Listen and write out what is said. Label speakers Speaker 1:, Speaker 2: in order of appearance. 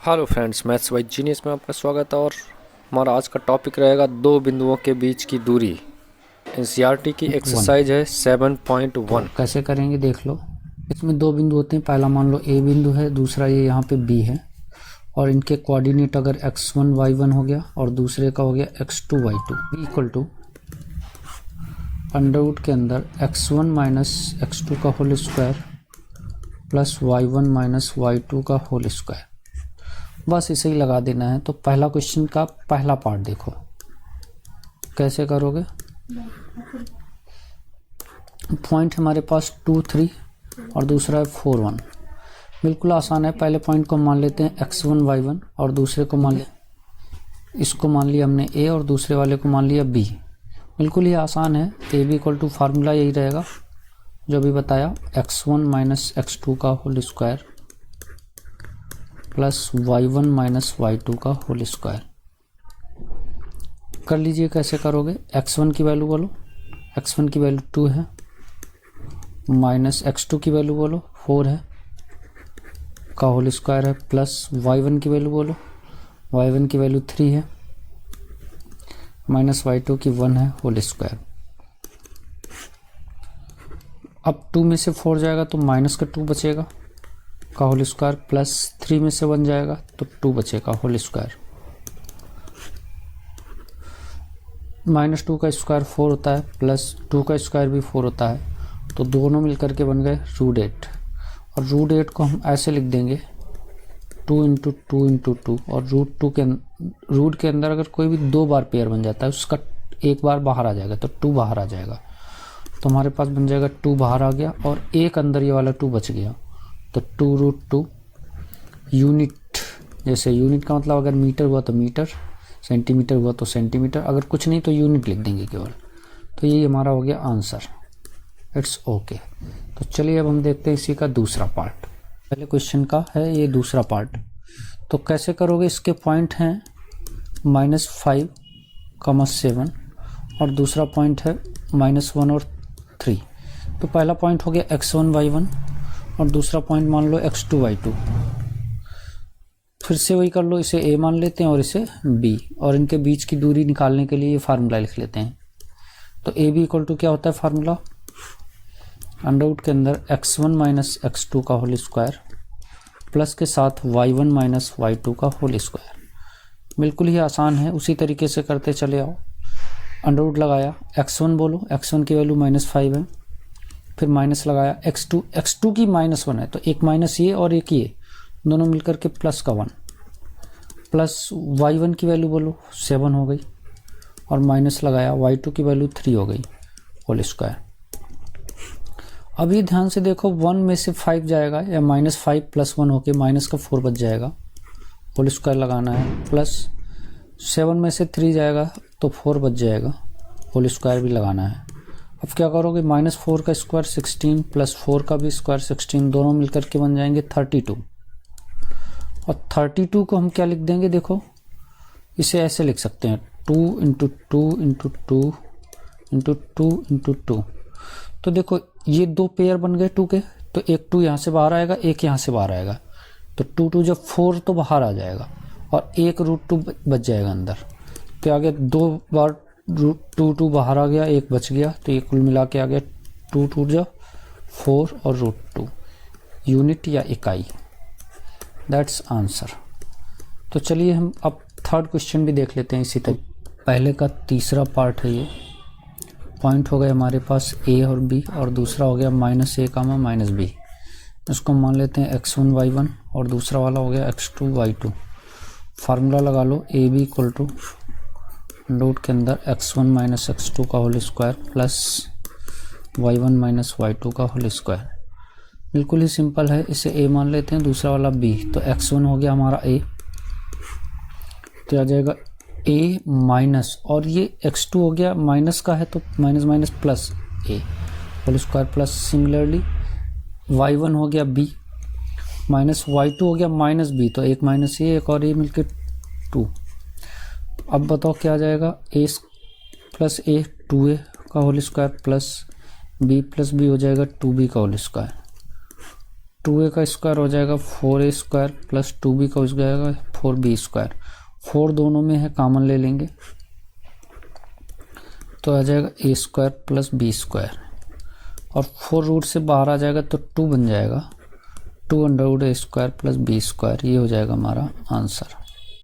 Speaker 1: Hello friends, maths by genius में आपका स्वागत है। और हमारा आज का टॉपिक रहेगा दो बिंदुओं के बीच की दूरी। एनसीईआरटी की एक्सरसाइज है 7.1।
Speaker 2: कैसे करेंगे देख लो। इसमें दो बिंदु होते हैं, पहला मान लो ए बिंदु है, दूसरा ये यहाँ पे बी है, और इनके कोऑर्डिनेट अगर x1 y1 हो गया और दूसरे का हो गया x2 y2 equal to under root के अंदर x1 माइनस x2 का whole square plus y1 minus y2 का होल स्क्वायर। बस इसे ही लगा देना है। तो पहला क्वेश्चन का पहला पार्ट देखो कैसे करोगे। पॉइंट हमारे पास 2 3 और दूसरा है 4 1। बिल्कुल आसान है। पहले पॉइंट को मान लेते हैं x1 y1 और दूसरे को मान लिया, इसको मान लिया हमने a और दूसरे वाले को मान लिया b। बिल्कुल ही आसान है। A B equal to formula यही रहेगा जो भी बताया, x1 माइनस x2 का whole square plus y1 minus y2 का होल स्क्वायर। कर लीजिए कैसे करोगे। x1 की वैल्यू बोलो, x1 की वैल्यू 2 है, माइनस x2 की वैल्यू बोलो 4 है का होल स्क्वायर है, प्लस y1 की वैल्यू बोलो, y1 की वैल्यू 3 है, माइनस y2 की 1 है होल स्क्वायर। अब 2 में से 4 जाएगा तो माइनस का 2 बचेगा का होल स्क्वायर, प्लस 3 में से 1 जाएगा तो 2 बचेगा होल स्क्वायर। माइनस 2 का स्क्वायर 4 होता है, प्लस 2 का स्क्वायर भी 4 होता है, तो दोनों मिलकर के बन गए रूट 8। और रूट 8 को हम ऐसे लिख देंगे 2 इंटू 2 इंटू 2। और रूट के अंदर अगर कोई भी 2 बार पेयर बन जाता है उसका एक बार बाहर आ जाएगा तो 2 बाहर आ जाएगा। तो हमारे पास बन जाएगा 2 बाहर आ गया और एक अंदर ये वाला 2 बच गया। तो 2√2 यूनिट, जैसे यूनिट का मतलब अगर मीटर हुआ तो मीटर, सेंटीमीटर हुआ तो सेंटीमीटर, अगर कुछ नहीं तो यूनिट लिख देंगे केवल। तो ये हमारा हो गया आंसर। It's okay. तो चलिए अब हम देखते हैं इसी का दूसरा पार्ट। पहले क्वेश्चन का है ये दूसरा पार्ट। तो कैसे करोगे। इसके पॉइंट हैं -5, 7 और दूसरा पॉइंट है -1 और 3। तो पहला पॉइंट हो गया x1 y1 और दूसरा पॉइंट मान लो x2 y2। फिर से वही कर लो, इसे a मान लेते हैं और इसे b, और इनके बीच की दूरी निकालने के लिए ये फार्मूला लिख लेते हैं। तो ए बी इक्वल टू क्या होता है फार्मूला, अंडर रूट के अंदर x1 माइनस x2 का होल स्क्वायर प्लस के साथ y1 माइनस y2 का होल स्क्वायर। बिल्कुल ही आसान है, उसी तरीके से करते चले आओ। अंडर रूट लगाया, x1 बोलो, x1 की वैल्यू -5 है, फिर माइनस लगाया x2 की -1 है तो एक माइनस ये और एक ये, दोनों मिलकर के प्लस का 1, प्लस y1 की वैल्यू बोलो 7 हो गई और माइनस लगाया y2 की वैल्यू 3 हो गई होल स्क्वायर। अब ये ध्यान से देखो, 1 में से 5 जाएगा या -5 प्लस 1 होके माइनस का 4 बच जाएगा, होल स्क्वायर लगाना है, प्लस 7 में से 3 जाएगा तो 4 बच जाएगा, होल स्क्वायर भी लगाना है। अब क्या करोगे, -4 का स्क्वायर 16 प्लस 4 का भी स्क्वायर 16, दोनों मिलकर के बन जाएंगे 32। और 32 को हम क्या लिख देंगे, देखो इसे ऐसे लिख सकते हैं 2 इंटू 2 इंटू 2 इंटू 2 इंटू 2। तो देखो ये 2 पेयर बन गए 2 के, तो एक 2 यहाँ से बाहर आएगा, एक यहाँ से बाहर आएगा, तो 2 2 जब 4 तो बाहर आ जाएगा और एक √2 बच जाएगा अंदर। तो आगे 2 बार √2 बाहर आ गया, एक बच गया, तो ये कुल मिला के आ गया 2 2 जब 4 और √2 यूनिट या इकाई। That's answer. तो चलिए हम अब थर्ड क्वेश्चन भी देख लेते हैं इसी तरह। पहले का तीसरा पार्ट है ये। पॉइंट हो गए हमारे पास a और b और दूसरा हो गया -a, -b। इसको मान लेते हैं x1 y1 और दूसरा वाला हो गया x2 y2। फार्मूला लगा लो, A B equal to root के अंदर x1 माइनस x2 का whole square plus y1 minus y2 का होल स्क्वायर। बिल्कुल ही सिंपल है, इसे a मान लेते हैं, दूसरा वाला b। तो x1 हो गया हमारा a, तो आ जाएगा a माइनस, और ये x2 हो गया माइनस का है तो minus minus plus a whole square plus similarly y1 हो गया b माइनस y2 हो गया माइनस b, तो एक माइनस ये एक और ये मिलके 2। अब बताओ क्या आ जाएगा, a प्लस a 2a का whole square plus b plus b हो जाएगा 2b का होल स्क्वायर। 2a का स्क्वायर हो जाएगा 4a स्क्वायर प्लस 2b का हो जाएगा 4b स्क्वायर। 4 दोनों में है, कॉमन ले लेंगे तो आ जाएगा a स्क्वायर प्लस b स्क्वायर, और 4 रूट से बाहर आ जाएगा तो 2 बन जाएगा 2 अंडर रूट a स्क्वायर प्लस b स्क्वायर। ये हो जाएगा हमारा आंसर।